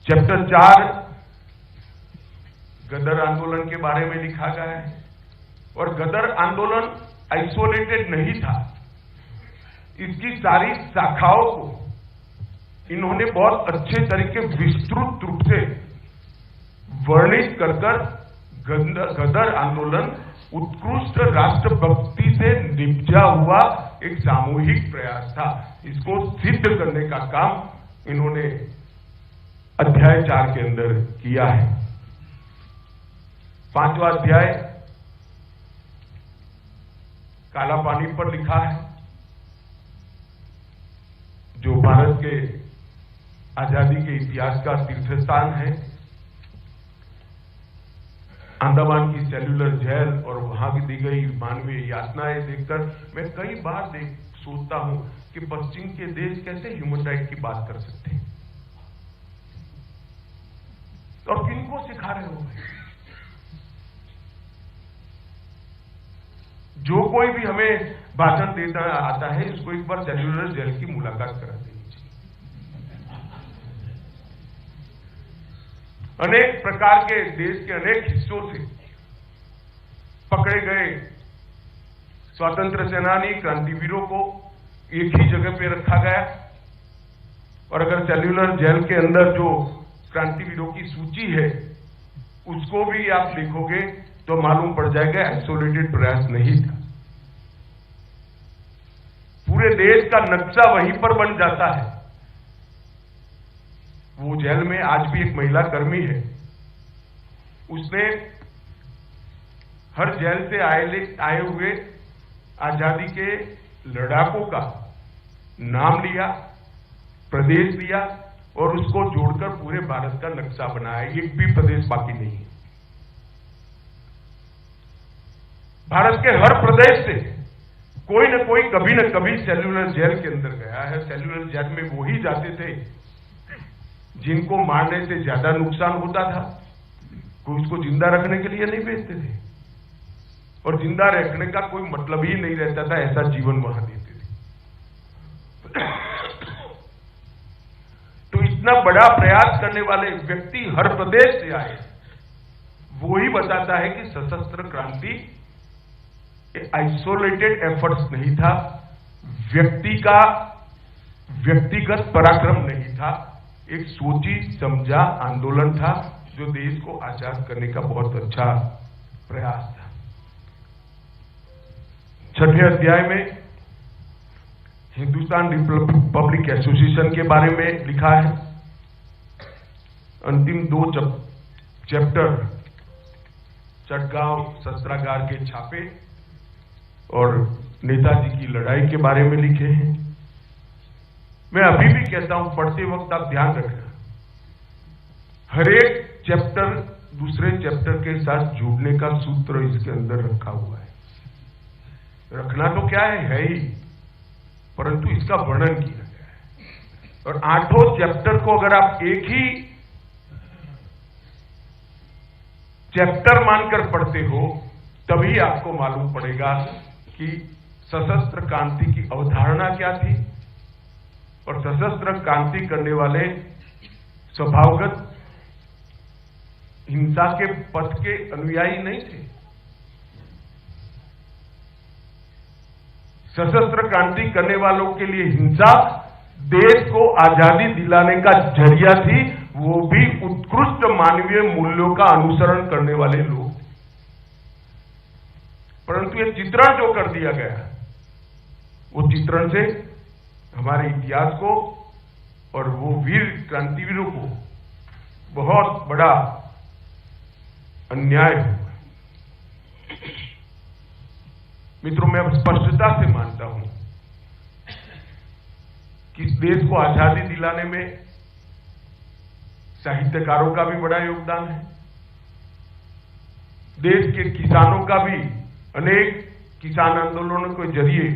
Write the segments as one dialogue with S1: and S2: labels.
S1: Chapter 4 गदर आंदोलन के बारे में लिखा गया है। और गदर आंदोलन आइसोलेटेड नहीं था, इसकी सारी शाखाओं को इन्होंने बहुत अच्छे तरीके विस्तृत रूप से वर्णित कर गदर आंदोलन उत्कृष्ट राष्ट्रभक्ति से निपजा हुआ एक सामूहिक प्रयास था। इसको सिद्ध करने का काम इन्होंने अध्याय 4 के अंदर किया है। 5वां अध्याय काला पानी पर लिखा है, जो भारत के आजादी के इतिहास का तीर्थ स्थान है। अंडमान की सेल्युलर जेल और वहां की दी गई मानवीय यातनाएं देखकर मैं कई बार सोचता हूं कि पश्चिम के देश कैसे ह्यूमन राइट की बात कर सकते हैं और किनको सिखा रहे हो। जो कोई भी हमें भाषण देना आता है, इसको एक बार सेल्युलर जेल की मुलाकात करा देनी चाहिए। अनेक प्रकार के देश के अनेक हिस्सों से पकड़े गए स्वतंत्र सेनानी क्रांतिवीरों को एक ही जगह पे रखा गया। और अगर सेल्युलर जेल के अंदर जो क्रांतिवीरों की सूची है उसको भी आप देखोगे तो मालूम पड़ जाएगा आइसोलेटेड प्रयास नहीं था। पूरे देश का नक्शा वहीं पर बन जाता है। वो जेल में आज भी एक महिला कर्मी है, उसने हर जेल से आए हुए आजादी के लड़ाकों का नाम लिया, प्रदेश दिया और उसको जोड़कर पूरे भारत का नक्शा बनाया। एक भी प्रदेश बाकी नहीं है। भारत के हर प्रदेश से कोई न कोई कभी न कभी सेल्युलर जेल के अंदर गया है। सेल्युलर जेल में वो ही जाते थे जिनको मारने से ज्यादा नुकसान होता था। कोई उसको जिंदा रखने के लिए नहीं भेजते थे और जिंदा रखने का कोई मतलब ही नहीं रहता था, ऐसा जीवन वहां देते थे। तो इतना बड़ा प्रयास करने वाले व्यक्ति हर प्रदेश से आए, वो ही बताता है कि सशस्त्र क्रांति आइसोलेटेड एफर्ट्स नहीं था, व्यक्तिगत पराक्रम नहीं था, एक सोची समझा आंदोलन था जो देश को आजाद करने का बहुत अच्छा प्रयास था। 6ठे अध्याय में हिंदुस्तान रिपब्लिक एसोसिएशन के बारे में लिखा है। अंतिम 2 चैप्टर चटगांव शस्त्रागार के छापे और नेताजी की लड़ाई के बारे में लिखे हैं। मैं अभी भी कहता हूं, पढ़ते वक्त आप ध्यान रखना, हर एक चैप्टर दूसरे चैप्टर के साथ जुड़ने का सूत्र इसके अंदर रखा हुआ है। रखना तो क्या है ही, परंतु इसका वर्णन किया गया है। और 8 चैप्टर को अगर आप एक ही चैप्टर मानकर पढ़ते हो तभी आपको मालूम पड़ेगा कि सशस्त्र क्रांति की अवधारणा क्या थी और सशस्त्र क्रांति करने वाले स्वभावगत हिंसा के पथ के अनुयायी नहीं थे। सशस्त्र क्रांति करने वालों के लिए हिंसा देश को आजादी दिलाने का जरिया थी, वो भी उत्कृष्ट मानवीय मूल्यों का अनुसरण करने वाले लोग। परंतु ये चित्रण जो कर दिया गया, वो चित्रण से हमारे इतिहास को और वो वीर क्रांतिवीरों को बहुत बड़ा अन्याय हुआ। मित्रों, मैं स्पष्टता से मानता हूं कि इस देश को आजादी दिलाने में साहित्यकारों का भी बड़ा योगदान है। देश के किसानों का भी, अनेक किसान आंदोलनों के जरिए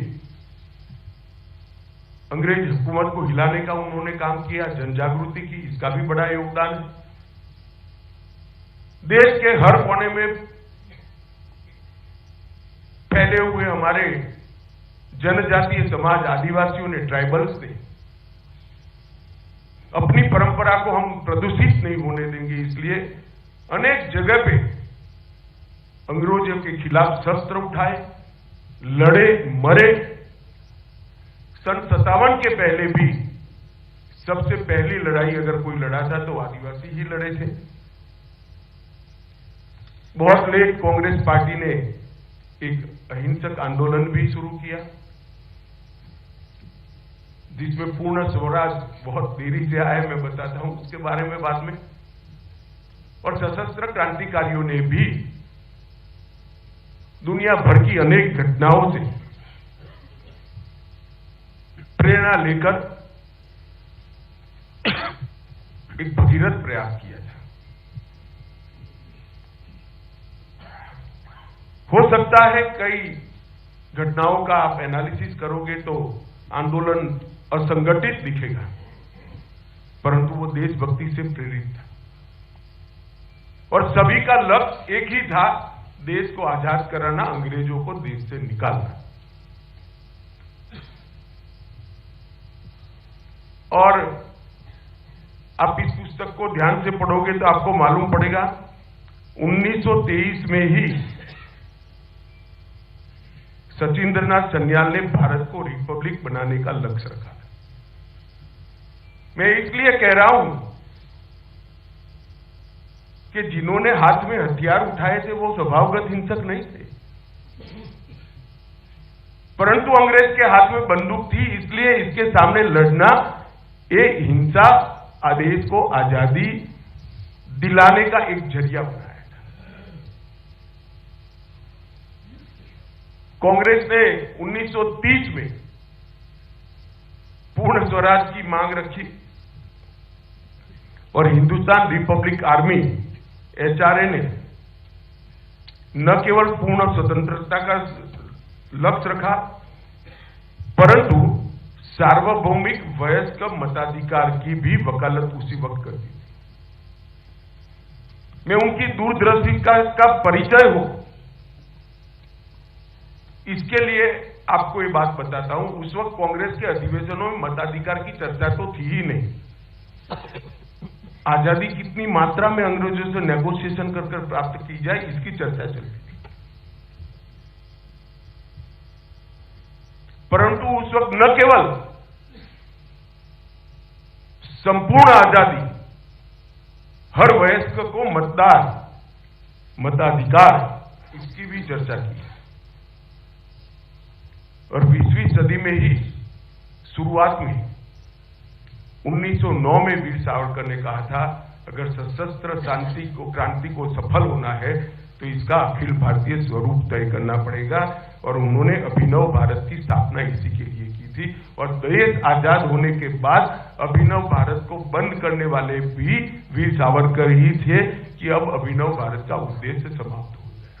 S1: अंग्रेज हुकूमत को हिलाने का उन्होंने काम किया, जनजागृति की, इसका भी बड़ा योगदान है। देश के हर कोने में फैले हुए हमारे जनजातीय समाज, आदिवासियों ने, ट्राइबल्स ने अपनी परंपरा को हम प्रदूषित नहीं होने देंगे, इसलिए अनेक जगह पे अंग्रेजों के खिलाफ शस्त्र उठाए, लड़े, मरे। सन 57 के पहले भी सबसे पहली लड़ाई अगर कोई लड़ा था तो आदिवासी ही लड़े थे। बहुत लेट कांग्रेस पार्टी ने एक अहिंसक आंदोलन भी शुरू किया, जिसमें पूर्ण स्वराज बहुत देरी से आया, मैं बताता हूं उसके बारे में बाद में। और सशस्त्र क्रांतिकारियों ने भी दुनिया भर की अनेक घटनाओं से प्रेरणा लेकर एक भगीरथ प्रयास किया था। हो सकता है कई घटनाओं का आप एनालिसिस करोगे तो आंदोलन असंगठित दिखेगा, परंतु वो देशभक्ति से प्रेरित था और सभी का लक्ष्य एक ही था, देश को आजाद कराना, अंग्रेजों को देश से निकालना। और आप इस पुस्तक को ध्यान से पढ़ोगे तो आपको मालूम पड़ेगा 1923 में ही सचिंद्रनाथ सन्याल ने भारत को रिपब्लिक बनाने का लक्ष्य रखा। मैं इसलिए कह रहा हूं कि जिन्होंने हाथ में हथियार उठाए थे वो स्वभावगत हिंसक नहीं थे, परंतु अंग्रेज के हाथ में बंदूक थी, इसलिए इसके सामने लड़ना एक हिंसा आदेश को आजादी दिलाने का एक जरिया बनाया था। कांग्रेस ने 1930 में पूर्ण स्वराज की मांग रखी और हिंदुस्तान रिपब्लिक आर्मी एचआरए ने न केवल पूर्ण स्वतंत्रता का लक्ष्य रखा, परंतु सार्वभौमिक वयस्क मताधिकार की भी वकालत उसी वक्त कर दी। मैं उनकी दूरदृष्टि का परिचय हो, इसके लिए आपको ये बात बताता हूं। उस वक्त कांग्रेस के अधिवेशनों में मताधिकार की चर्चा तो थी ही नहीं। आजादी कितनी मात्रा में अंग्रेजों से नेगोशिएशन कर प्राप्त की जाए, इसकी चर्चा चलती थी, परंतु उस वक्त न केवल संपूर्ण आजादी, हर वयस्क को मताधिकार, इसकी भी चर्चा की। और 20वीं सदी में ही शुरुआत में 1909 में वीर सावरकर ने कहा था, अगर सशस्त्र क्रांति को सफल होना है तो इसका अखिल भारतीय स्वरूप तय करना पड़ेगा। और उन्होंने अभिनव भारत की स्थापना इसी के लिए की थी। और देश आजाद होने के बाद अभिनव भारत को बंद करने वाले भी वीर सावरकर ही थे कि अब अभिनव भारत का उद्देश्य समाप्त हो गया।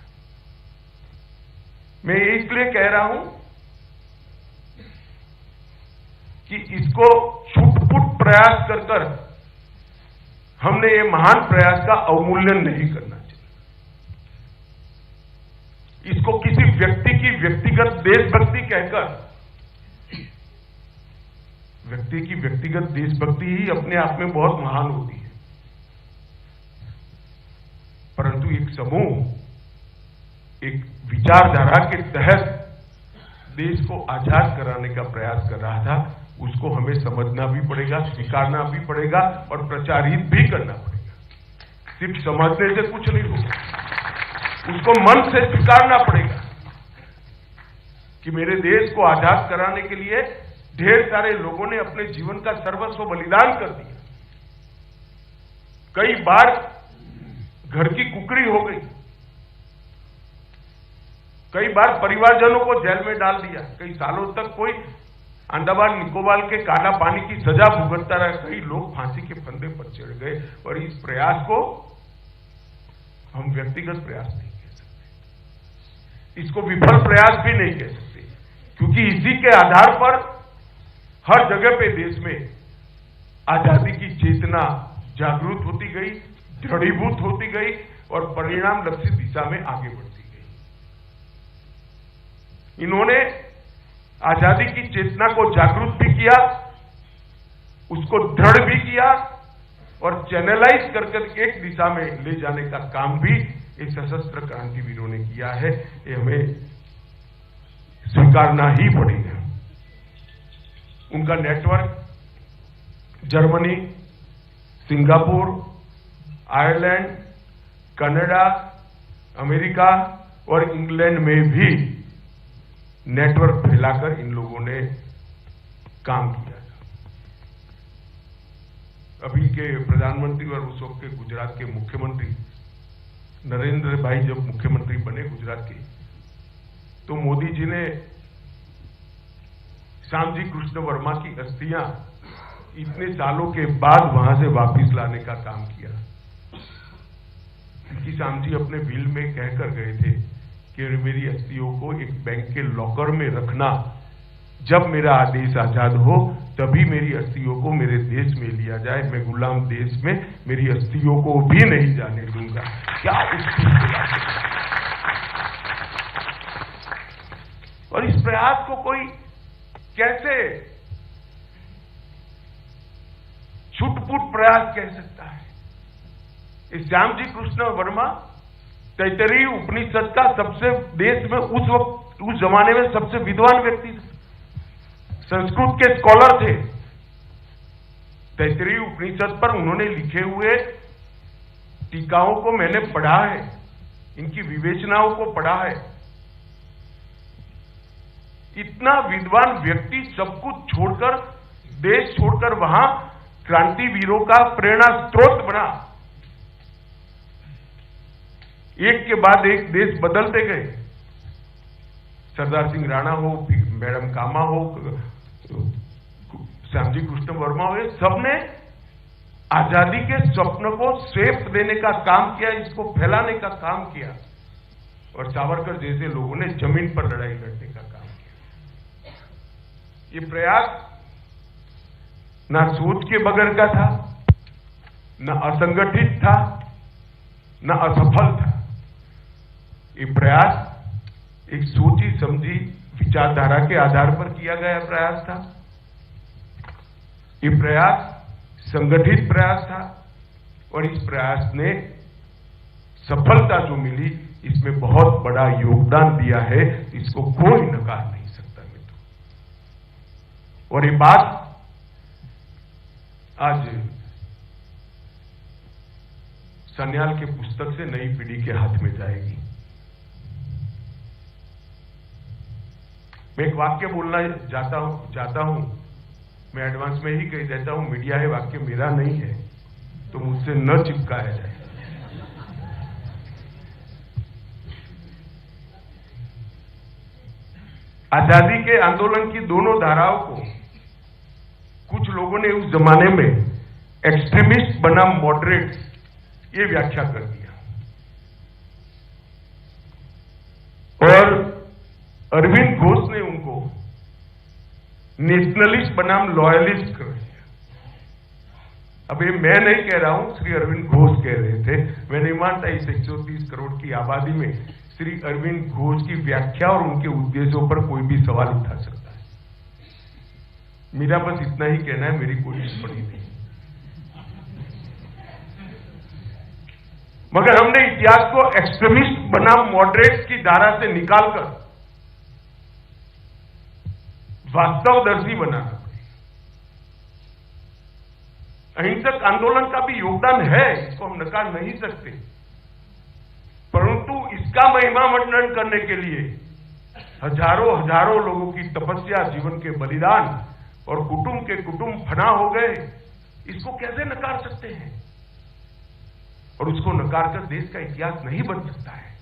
S1: मैं इसलिए कह रहा हूं कि इसको छूट-फूट प्रयास कर हमने ये महान प्रयास का अवमूल्यन नहीं करना चाहिए। इसको किसी व्यक्ति की व्यक्तिगत देशभक्ति कहकर, व्यक्ति की व्यक्तिगत देशभक्ति ही अपने आप में बहुत महान होती है, परंतु एक समूह एक विचारधारा के तहत देश को आजाद कराने का प्रयास कर रहा था, उसको हमें समझना भी पड़ेगा, स्वीकारना भी पड़ेगा और प्रचारित भी करना पड़ेगा। सिर्फ समझने से कुछ नहीं होगा, उसको मन से स्वीकारना पड़ेगा कि मेरे देश को आजाद कराने के लिए ढेर सारे लोगों ने अपने जीवन का सर्वस्व बलिदान कर दिया। कई बार घर की कुकड़ी हो गई, कई बार परिवारजनों को जेल में डाल दिया, कई सालों तक कोई अंडमान निकोबार के काला पानी की सजा भुगतता रहा, कई लोग फांसी के फंदे पर चढ़ गए। और इस प्रयास को हम व्यक्तिगत प्रयास नहीं कह सकते, इसको विफल प्रयास भी नहीं कह सकते, क्योंकि इसी के आधार पर हर जगह पे देश में आजादी की चेतना जागृत होती गई, दृढ़ीभूत होती गई और परिणाम लक्षित दिशा में आगे बढ़ती गई। इन्होंने आजादी की चेतना को जागृत भी किया उसको दृढ़ भी किया और चैनलाइज कर एक दिशा में ले जाने का काम भी इस सशस्त्र क्रांतिवीरों ने किया है। ये हमें स्वीकारना ही पड़ेगा। उनका network Germany, Singapore, Ireland, Canada, America और इंग्लैंड में भी नेटवर्क फैलाकर इन लोगों ने काम किया। अभी के प्रधानमंत्री और उस वक्त के गुजरात के मुख्यमंत्री नरेंद्र भाई जब मुख्यमंत्री बने गुजरात के, तो मोदी जी ने श्यामजी कृष्ण वर्मा की अस्थियां इतने सालों के बाद वहां से वापस लाने का काम किया। क्योंकि श्यामजी अपने बिल में कहकर गए थे कि मेरी अस्थियों को एक बैंक के लॉकर में रखना, जब मेरा आदेश आजाद हो तभी मेरी अस्थियों को मेरे देश में लिया जाए। मैं गुलाम देश में मेरी अस्थियों को भी नहीं जाने दूंगा। क्या और इस प्रयास को कोई कैसे छुटपुट प्रयास कह सकता है? इस श्यामजी कृष्ण वर्मा तैतरीय उपनिषद का सबसे देश में उस वक्त उस जमाने में सबसे विद्वान व्यक्ति थे, संस्कृत के स्कॉलर थे। तैतरीय उपनिषद पर उन्होंने लिखे हुए टीकाओं को मैंने पढ़ा है, इनकी विवेचनाओं को पढ़ा है। इतना विद्वान व्यक्ति सब कुछ छोड़कर, देश छोड़कर वहां क्रांतिवीरों का प्रेरणा स्रोत बना। एक के बाद एक देश बदलते गए। सरदार सिंह राणा हो, मैडम कामा हो, श्यामजी कृष्ण वर्मा हो, सबने आजादी के स्वप्न को स्वेप देने का काम किया, इसको फैलाने का काम किया। और सावरकर जैसे लोगों ने जमीन पर लड़ाई लड़ने का काम किया। ये प्रयास ना सोच के बगैर का था, न असंगठित था, न असफल था। ये प्रयास एक सोची समझी विचारधारा के आधार पर किया गया प्रयास था। ये प्रयास संगठित प्रयास था और इस प्रयास ने सफलता जो मिली, इसमें बहुत बड़ा योगदान दिया है, इसको कोई नकार नहीं सकता मित्रों। और ये बात आज सन्याल के पुस्तक से नई पीढ़ी के हाथ में जाएगी। मैं एक वाक्य बोलना चाहता हूं, मैं एडवांस में ही कह देता हूं, मीडिया है, वाक्य मेरा नहीं है, तो मुझसे न चिपकाया जाए। आजादी के आंदोलन की दोनों धाराओं को कुछ लोगों ने उस जमाने में एक्सट्रीमिस्ट बनाम मॉडरेट ये व्याख्या कर दिया और अरविंद घोष ने उनको नेशनलिस्ट बनाम लॉयलिस्ट कर दिया। अब ये मैं नहीं कह रहा हूं, श्री अरविंद घोष कह रहे थे। मैं नहीं मानता इस 130 करोड़ की आबादी में श्री अरविंद घोष की व्याख्या और उनके उद्देश्यों पर कोई भी सवाल उठा सकता है। मेरा बस इतना ही कहना है, मेरी कोई टिप्पणी नहीं। मगर हमने इतिहास को एक्सट्रीमिस्ट बनाम मॉडरेट की धारा से निकालकर वास्तवदर्शी बनाना पड़ेगा। अहिंसक आंदोलन का भी योगदान है, इसको हम नकार नहीं सकते, परंतु इसका महिमा मंडन करने के लिए हजारों लोगों की तपस्या, जीवन के बलिदान और कुटुंब के कुटुंब फना हो गए, इसको कैसे नकार सकते हैं? और उसको नकार कर देश का इतिहास नहीं बन सकता है।